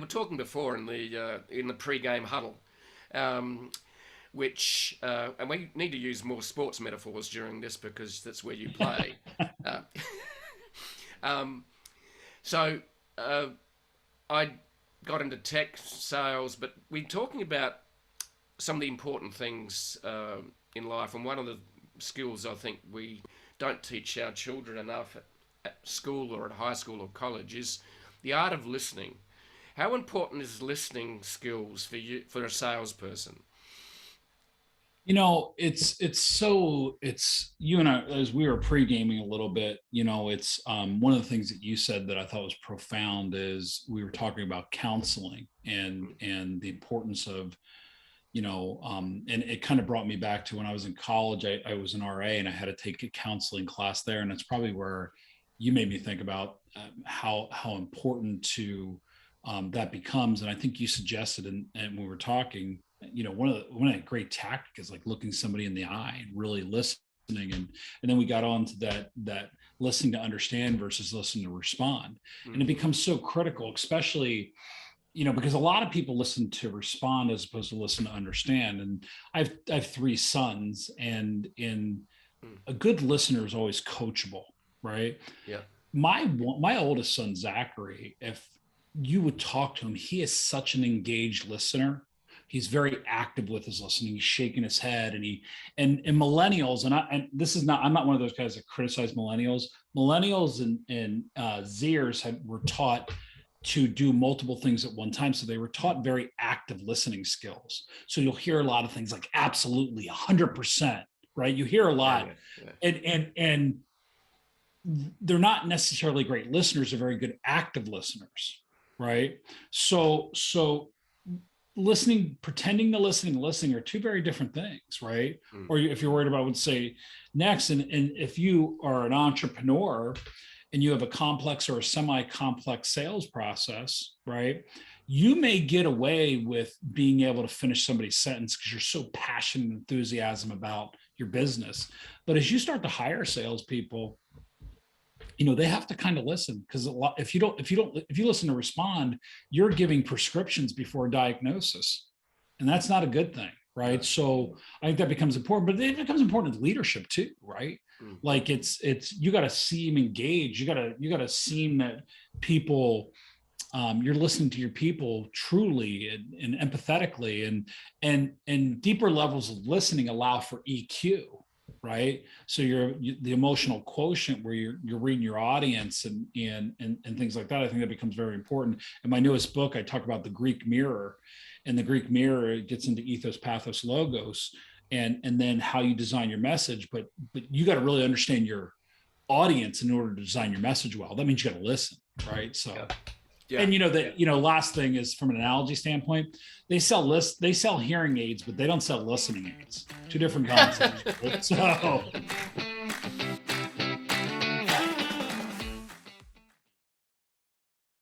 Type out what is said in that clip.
were talking before in the pre-game huddle, which and we need to use more sports metaphors during this because that's where you play. uh, so I got into tech sales, but we're talking about some of the important things in life, and one of the skills I think we don't teach our children enough at school or at high school or college is the art of listening. How important is listening skills for you, for a salesperson? It's you and I, as we were pre-gaming a little bit, it's one of the things that you said that I thought was profound is we were talking about counseling and the importance of, and it kind of brought me back to when I was in college. I was an RA and I had to take a counseling class there. And that's probably where you made me think about how important to that becomes. And I think you suggested, and when we were talking, one of the great tactic is like looking somebody in the eye and really listening. And then we got on to that listening to understand versus listening to respond. And it becomes so critical, especially, because a lot of people listen to respond as opposed to listen to understand. And I have three sons, and a good listener is always coachable, right? Yeah. My oldest son, Zachary, if you would talk to him, he is such an engaged listener. He's very active with his listening. He's shaking his head, and millennials, and this is not, I'm not one of those guys that criticize millennials. Millennials and Zers were taught to do multiple things at one time. So they were taught very active listening skills. So you'll hear a lot of things like absolutely 100%, right? You hear a lot. Yeah. And they're not necessarily great listeners. They're very good active listeners, right? So listening, pretending to listen and listening are two very different things, right? Or if you're worried about, I would say next, and if you are an entrepreneur and you have a complex or a semi-complex sales process, right? You may get away with being able to finish somebody's sentence because you're so passionate and enthusiasm about your business. But as you start to hire salespeople, they have to kind of listen, because if you listen to respond, you're giving prescriptions before diagnosis, and that's not a good thing, right? So I think that becomes important, but it becomes important in leadership too, right? Like it's you got to seem engaged. You got to seem that people, you're listening to your people truly and empathetically, and deeper levels of listening allow for EQ. Right. So the emotional quotient where you're reading your audience and things like that. I think that becomes very important. In my newest book, I talk about the Greek mirror, and the Greek mirror gets into ethos, pathos, logos, and then how you design your message. But you got to really understand your audience in order to design your message well. That means you got to listen. Right. So. Yeah. Yeah. And last thing is, from an analogy standpoint, they sell hearing aids, but they don't sell listening aids. Two different concepts. So